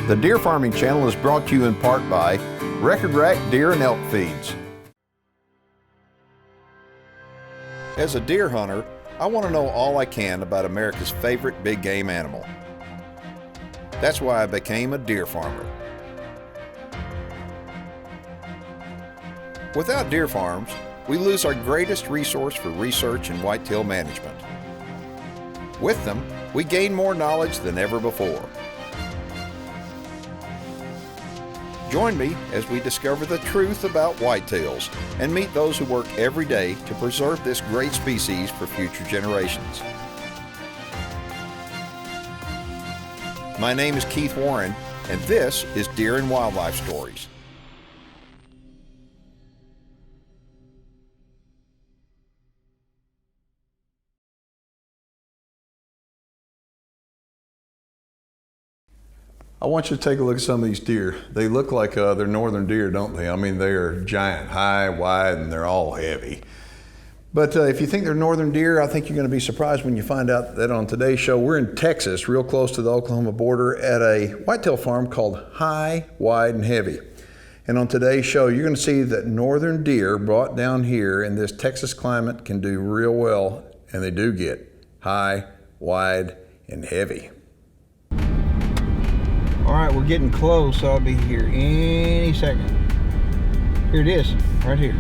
The Deer Farming Channel is brought to you in part by Record Rack Deer and Elk Feeds. As a deer hunter, I want to know all I can about America's favorite big game animal. That's why I became a deer farmer. Without deer farms, we lose our greatest resource for research and whitetail management. With them, we gain more knowledge than ever before. Join me as we discover the truth about whitetails and meet those who work every day to preserve this great species for future generations. My name is Keith Warren, and this is Deer and Wildlife Stories. I want you to take a look at some of these deer. They look like they're northern deer, don't they? I mean, they are giant, high, wide, and they're all heavy. But if you think they're northern deer, I think you're going to be surprised when you find out that on today's show, we're in Texas, real close to the Oklahoma border, at a whitetail farm called High, Wide, and Heavy. And on today's show, you're going to see that northern deer brought down here in this Texas climate can do real well, and they do get high, wide, and heavy. All right, we're getting close. I'll be here any second. Here it is, right here.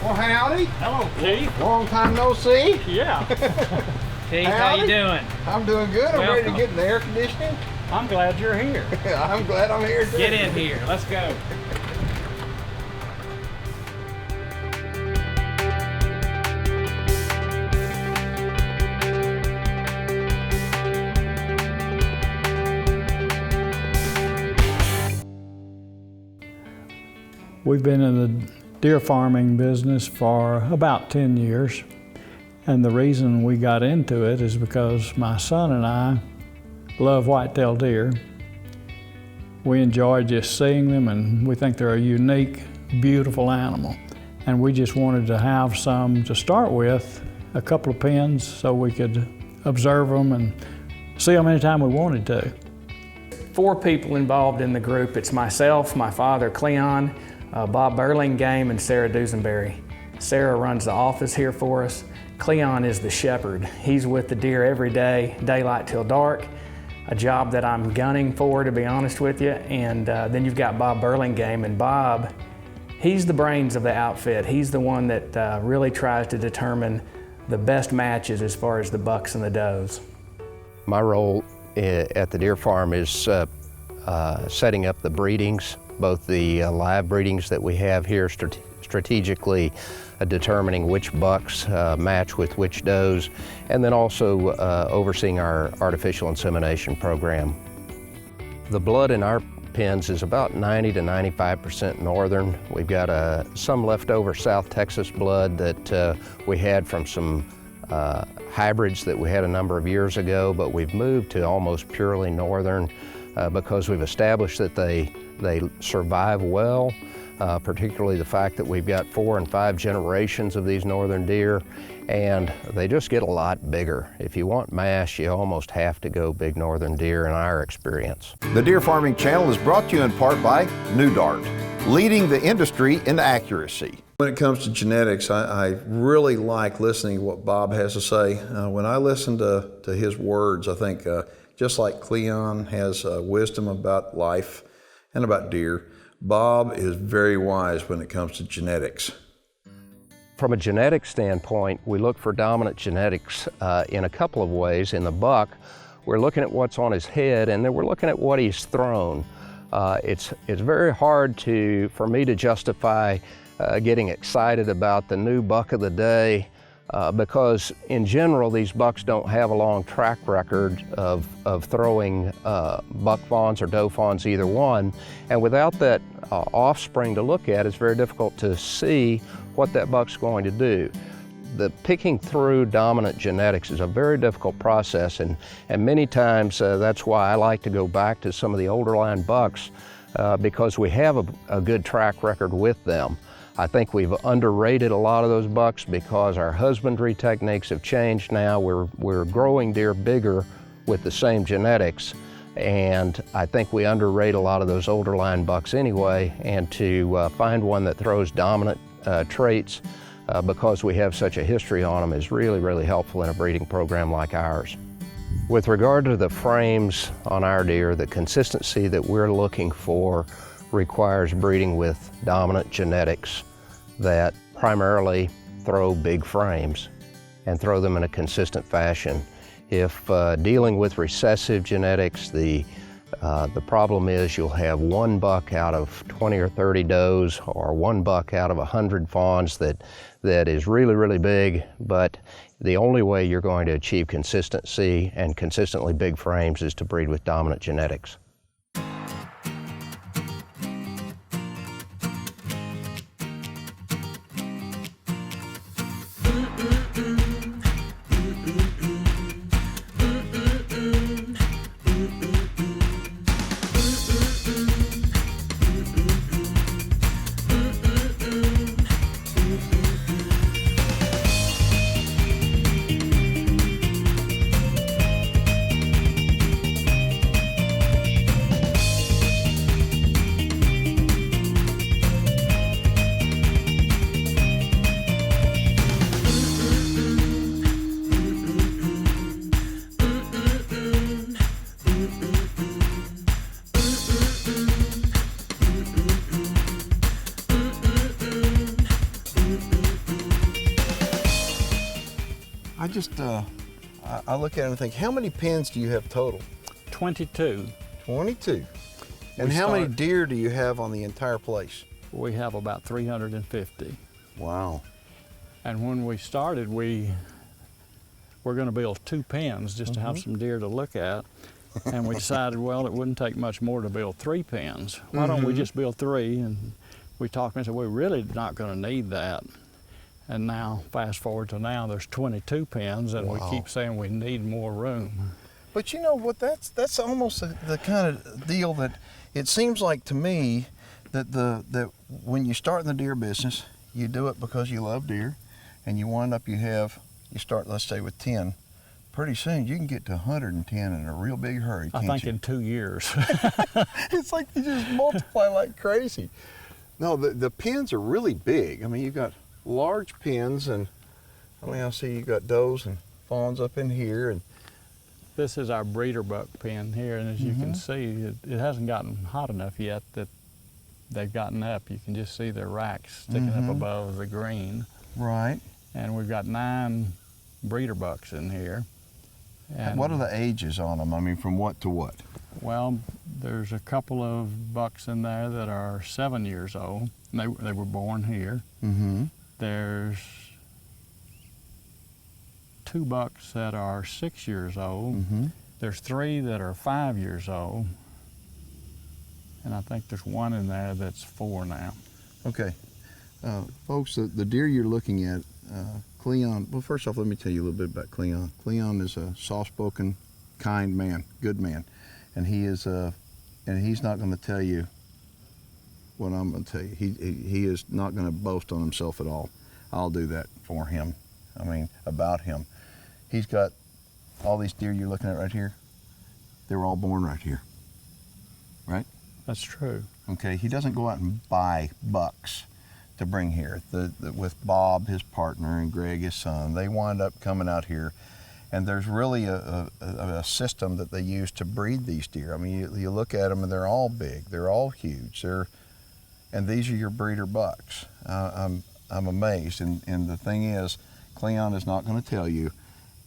Well, howdy. Hello, Keith. Long time no see. Yeah. Keith, how you doing? I'm doing good. I'm ready to Welcome. get in the air conditioning. I'm glad you're here. I'm glad I'm here too. Get in here. Let's go. We've been in the deer farming business for about 10 years. And the reason we got into it is because my son and I love whitetail deer. We enjoy just seeing them, and we think they're a unique, beautiful animal. And we just wanted to have some to start with, a couple of pens, so we could observe them and see them anytime we wanted to. 4 people involved in the group. It's myself, my father, Cleon, Bob Burlingame, and Sarah Dusenberry. Sarah runs the office here for us. Cleon is the shepherd. He's with the deer every day, daylight till dark, a job that I'm gunning for, to be honest with you. And then you've got Bob Burlingame, and Bob, he's the brains of the outfit. He's the one that really tries to determine the best matches as far as the bucks and the does. My role at the deer farm is setting up the breedings, both the live breedings that we have here, strategically determining which bucks match with which does, and then also overseeing our artificial insemination program. The blood in our pens is about 90 to 95% northern. We've got some leftover South Texas blood that we had from some hybrids that we had a number of years ago, but we've moved to almost purely northern because we've established that they survive well. Particularly the fact that we've got 4 and 5 generations of these northern deer, and they just get a lot bigger. If you want mass, you almost have to go big northern deer in our experience. The Deer Farming Channel is brought to you in part by New Dart, leading the industry in accuracy. When it comes to genetics, I really like listening to what Bob has to say. When I listen to his words, I think just like Cleon has wisdom about life and about deer, Bob is very wise when it comes to genetics. From a genetic standpoint, we look for dominant genetics in a couple of ways. In the buck, we're looking at what's on his head, and then we're looking at what he's thrown. It's very hard for me to justify getting excited about the new buck of the day because in general these bucks don't have a long track record of throwing buck fawns or doe fawns, either one, and without that offspring to look at, it's very difficult to see what that buck's going to do. The picking through dominant genetics is a very difficult process, and many times that's why I like to go back to some of the older line bucks because we have a good track record with them. I think we've underrated a lot of those bucks because our husbandry techniques have changed now. We're growing deer bigger with the same genetics, and I think we underrate a lot of those older line bucks anyway, and to find one that throws dominant traits because we have such a history on them is really, really helpful in a breeding program like ours. With regard to the frames on our deer, the consistency that we're looking for requires breeding with dominant genetics that primarily throw big frames and throw them in a consistent fashion. If dealing with recessive genetics, the problem is you'll have one buck out of 20 or 30 does or one buck out of 100 fawns that is really, really big, but the only way you're going to achieve consistency and consistently big frames is to breed with dominant genetics. I look at it and think, how many pens do you have total? 22. 22. And how many deer do you have on the entire place? We have about 350. Wow. And when we started, we're going to build 2 pens just to have some deer to look at. And we decided, well, it wouldn't take much more to build 3 pens. Why don't we just build 3? And we talked and said, we're really not going to need that. And now, fast forward to now, there's 22 pens, and we keep saying we need more room. But you know what, that's almost the kind of deal that it seems like to me that when you start in the deer business, you do it because you love deer, and you wind up, you start, let's say, with 10. Pretty soon you can get to 110 in a real big hurry, can't you? I think in 2 years. It's like you just multiply like crazy. No, the pens are really big. I mean, you've got large pens, and I mean, I see you got does and fawns up in here, and this is our breeder buck pen here, and as you can see, it hasn't gotten hot enough yet that they've gotten up. You can just see their racks sticking up above the green. Right. And we've got 9 breeder bucks in here. And what are the ages on them? I mean, from what to what? Well, there's a couple of bucks in there that are 7 years old. They were born here. There's 2 bucks that are 6 years old. There's 3 that are 5 years old. And I think there's 1 in there that's 4 now. Okay. Folks, the deer you're looking at, Cleon, well, first off, let me tell you a little bit about Cleon. Cleon is a soft-spoken, kind man, good man. And he is, and he's not going to tell you what I'm going to tell you. He is not going to boast on himself at all. I'll do that for him. I mean, about him. He's got all these deer you're looking at right here. They were all born right here, right? That's true. Okay, he doesn't go out and buy bucks to bring here. With Bob, his partner, and Greg, his son, they wind up coming out here, and there's really a system that they use to breed these deer. I mean, you look at them and they're all big, they're all huge, and these are your breeder bucks. I'm amazed, and the thing is, Cleon is not going to tell you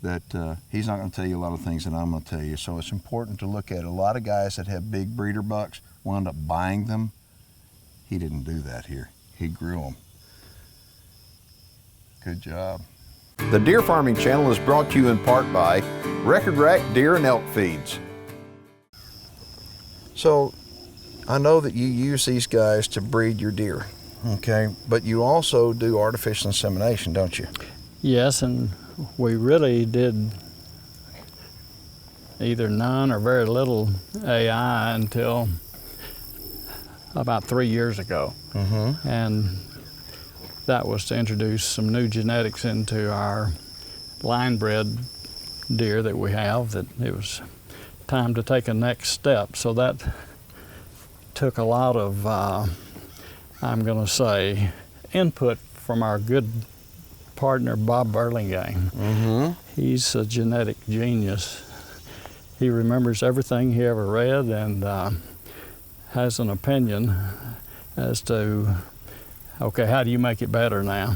that he's not going to tell you a lot of things that I'm going to tell you. So it's important to look at a lot of guys that have big breeder bucks wound up buying them. He didn't do that here. He grew them. Good job. The Deer Farming Channel is brought to you in part by Record Rack Deer and Elk Feeds. So I know that you use these guys to breed your deer, okay? But you also do artificial insemination, don't you? Yes, and we really did either none or very little AI until about 3 years ago. And that was to introduce some new genetics into our line bred deer that we have, that it was time to take a next step. So that took a lot of, I'm gonna say, input from our good partner, Bob Burlingame. He's a genetic genius. He remembers everything he ever read and has an opinion as to, okay, how do you make it better now?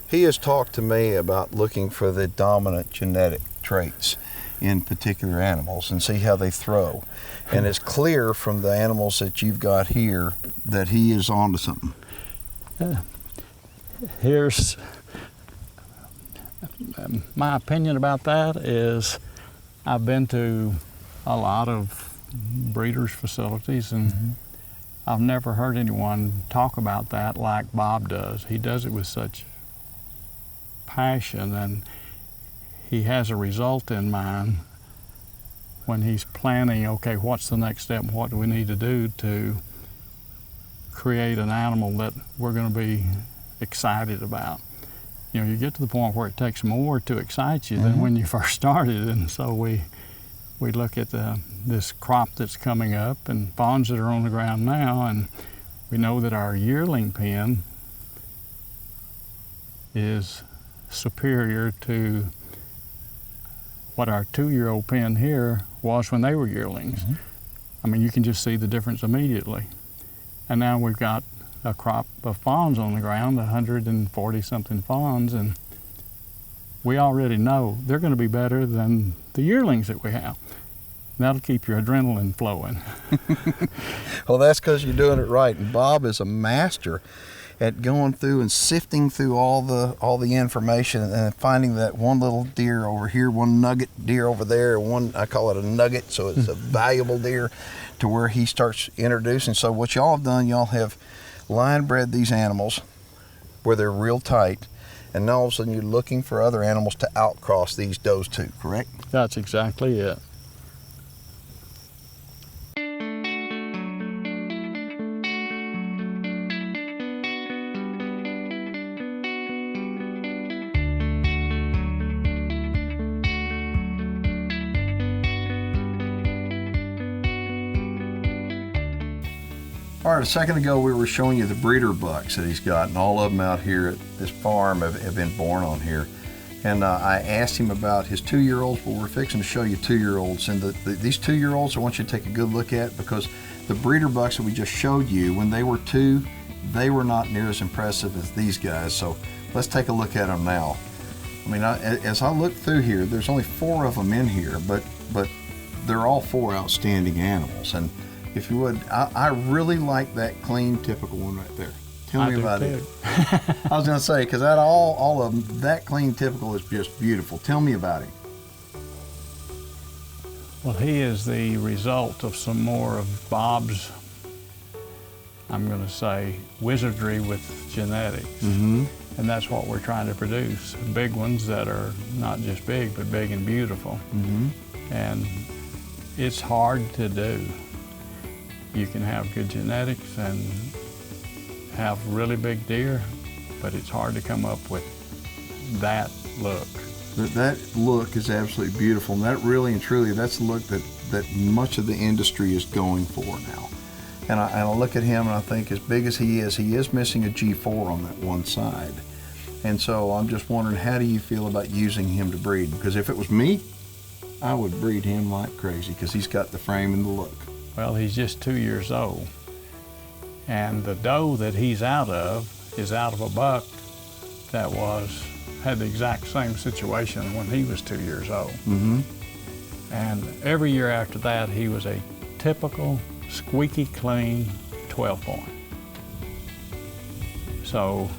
He has talked to me about looking for the dominant genetic traits in particular animals and see how they throw. And it's clear from the animals that you've got here that he is onto something. Here's my opinion about that is I've been to a lot of breeders' facilities and I've never heard anyone talk about that like Bob does. He does it with such passion, and he has a result in mind when he's planning, okay, what's the next step, what do we need to do to create an animal that we're going to be excited about. You know, you get to the point where it takes more to excite you than when you first started, and so we look at this crop that's coming up and fawns that are on the ground now, and we know that our yearling pen is superior to what our 2-year-old pen here was when they were yearlings. I mean, you can just see the difference immediately. And now we've got a crop of fawns on the ground, 140 something fawns, and we already know they're going to be better than the yearlings that we have. That'll keep your adrenaline flowing. Well, that's because you're doing it right. And Bob is a master at going through and sifting through all the information and finding that one little deer over here, one nugget deer over there, one, I call it a nugget, so it's a valuable deer, to where he starts introducing. So what y'all have done, y'all have line bred these animals where they're real tight, and now all of a sudden you're looking for other animals to outcross these does too, correct? That's exactly it. All right, a second ago we were showing you the breeder bucks that he's got, and all of them out here at this farm have been born on here. And I asked him about his 2-year-olds, but we're fixing to show you 2-year-olds. And these 2-year-olds I want you to take a good look at, because the breeder bucks that we just showed you, when they were 2, they were not near as impressive as these guys. So let's take a look at them now. I mean, as I look through here, there's only 4 of them in here, but they're all 4 outstanding animals. And if you would, I really like that clean, typical one right there. Tell me about it. I was gonna say, because that all of them, that clean, typical is just beautiful. Tell me about him. Well, he is the result of some more of Bob's, I'm gonna say, wizardry with genetics. And that's what we're trying to produce. Big ones that are not just big, but big and beautiful. And it's hard to do. You can have good genetics and have really big deer, but it's hard to come up with that look. That look is absolutely beautiful, and that really and truly, that's the look that much of the industry is going for now. And I look at him and I think, as big as he is missing a G4 on that one side. And so I'm just wondering, how do you feel about using him to breed? Because if it was me, I would breed him like crazy, because he's got the frame and the look. Well, he's just 2 years old. And the doe that he's out of is out of a buck that had the exact same situation when he was 2 years old. And every year after that, he was a typical, squeaky clean 12-point. So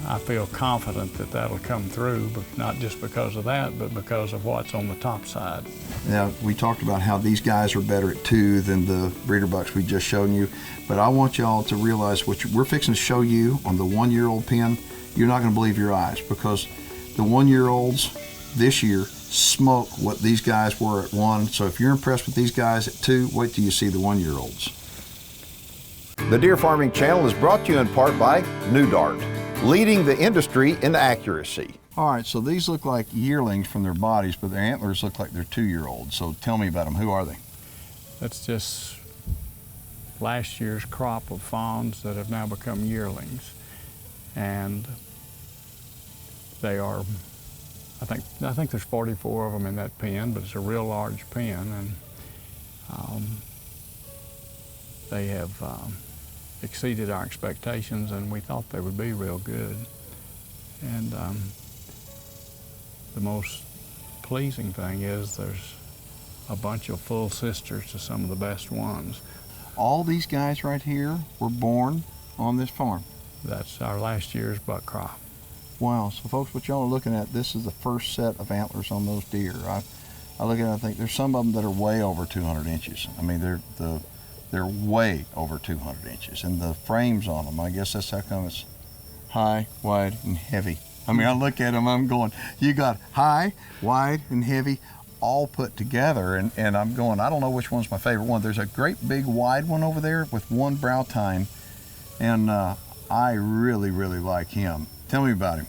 I feel confident that that'll come through, but not just because of that, but because of what's on the top side. Now, we talked about how these guys are better at 2 than the breeder bucks we just showed you, but I want y'all to realize what we're fixing to show you on the 1-year-old pen. You're not going to believe your eyes, because the 1-year-olds this year smoke what these guys were at 1. So if you're impressed with these guys at 2, wait till you see the 1-year-olds. The Deer Farming Channel is brought to you in part by New Dart, leading the industry in accuracy. All right, so these look like yearlings from their bodies, but their antlers look like they're 2-year-olds. So tell me about them. Who are they? That's just last year's crop of fawns that have now become yearlings. And they are, I think there's 44 of them in that pen, but it's a real large pen, and they have exceeded our expectations, and we thought they would be real good. And the most pleasing thing is there's a bunch of full sisters to some of the best ones. All these guys right here were born on this farm. That's our last year's buck crop. Wow, so folks, what y'all are looking at, this is the first set of antlers on those deer. I look at it and I think there's some of them that are way over 200 inches. I mean, they're way over 200 inches. And the frames on them, I guess that's how come it's high, wide, and heavy. I mean, I look at them, I'm going, you got high, wide, and heavy all put together, and I'm going, I don't know which one's my favorite one. There's a great big wide one over there with one brow tine, and I really, really like him. Tell me about him.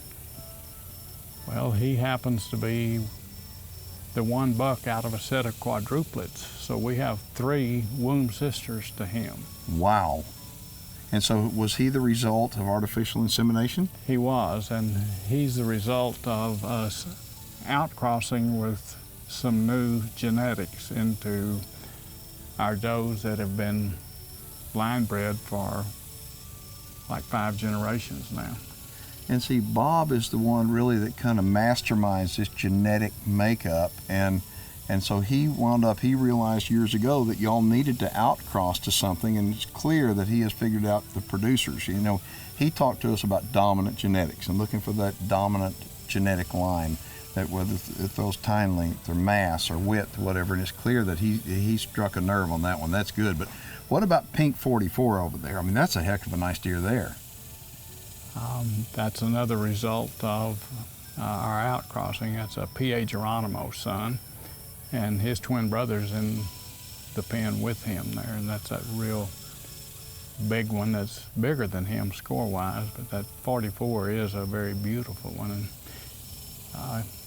Well, he happens to be the one buck out of a set of quadruplets, so we have 3 womb sisters to him. Wow. And so was he the result of artificial insemination? He was, and he's the result of us outcrossing with some new genetics into our does that have been line bred for like 5 generations now. And see, Bob is the one really that kind of masterminds this genetic makeup, and so he realized years ago that y'all needed to outcross to something, and it's clear that he has figured out the producers. You know, he talked to us about dominant genetics and looking for that dominant genetic line, that whether it throws tine length or mass or width or whatever, and it's clear that he struck a nerve on that one. That's good. But what about Pink 44 over there? I mean, that's a heck of a nice deer there. That's another result of our outcrossing. That's a P.A. Geronimo's son, and his twin brother's in the pen with him there, and that's that real big one that's bigger than him score-wise, but that 44 is a very beautiful one, and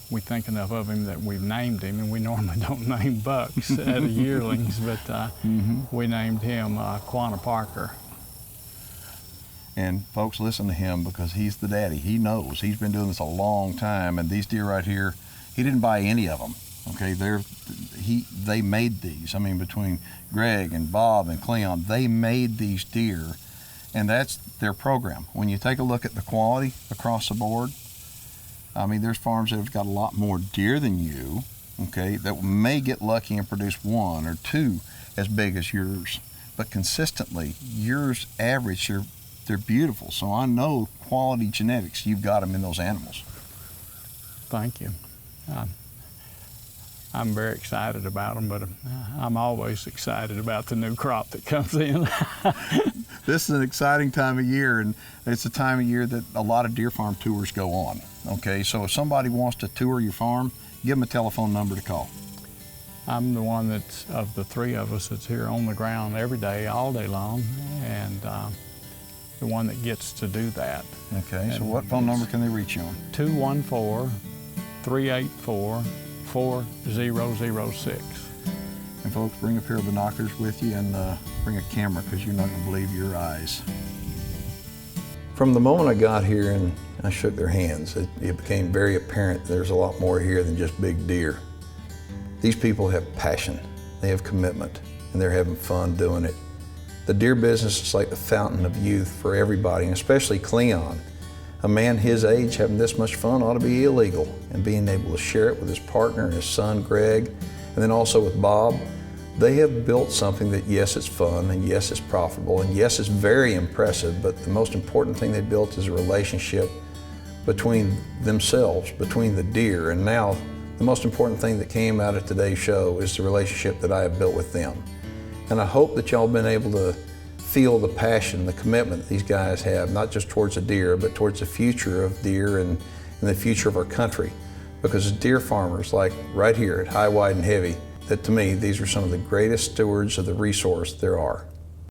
we think enough of him that we've named him, and we normally don't name bucks out of yearlings, but we named him Quanah Parker. And folks, listen to him because he's the daddy. He knows. He's been doing this a long time, and these deer right here, he didn't buy any of them. Okay, they made these. I mean, between Greg and Bob and Cleon, they made these deer, and that's their program. When you take a look at the quality across the board, I mean, there's farms that have got a lot more deer than you, okay, that may get lucky and produce 1 or 2 as big as yours, but consistently, yours average, they're beautiful. So I know quality genetics, you've got them in those animals. Thank you. I'm very excited about them, but I'm always excited about the new crop that comes in. This is an exciting time of year, and it's a time of year that a lot of deer farm tours go on. Okay, so if somebody wants to tour your farm, give them a telephone number to call. I'm the one that's, of the 3 of us, that's here on the ground every day, all day long, and the one that gets to do that. Okay, so what phone number can they reach you on? 214-384-4006. And folks, bring a pair of binoculars with you, and bring a camera, because you're not going to believe your eyes. From the moment I got here and I shook their hands, it became very apparent there's a lot more here than just big deer. These people have passion, they have commitment, and they're having fun doing it. The deer business is like the fountain of youth for everybody, and especially Cleon. A man his age having this much fun ought to be illegal, and being able to share it with his partner and his son Greg, and then also with Bob, they have built something that, yes, it's fun, and yes, it's profitable, and yes, it's very impressive, but the most important thing they built is a relationship between themselves, between the deer, and now the most important thing that came out of today's show is the relationship that I have built with them. And I hope that y'all been able to feel the passion, the commitment that these guys have, not just towards the deer, but towards the future of deer and the future of our country. Because as deer farmers, like right here at High, Wide, and Heavy, that to me, these are some of the greatest stewards of the resource there are.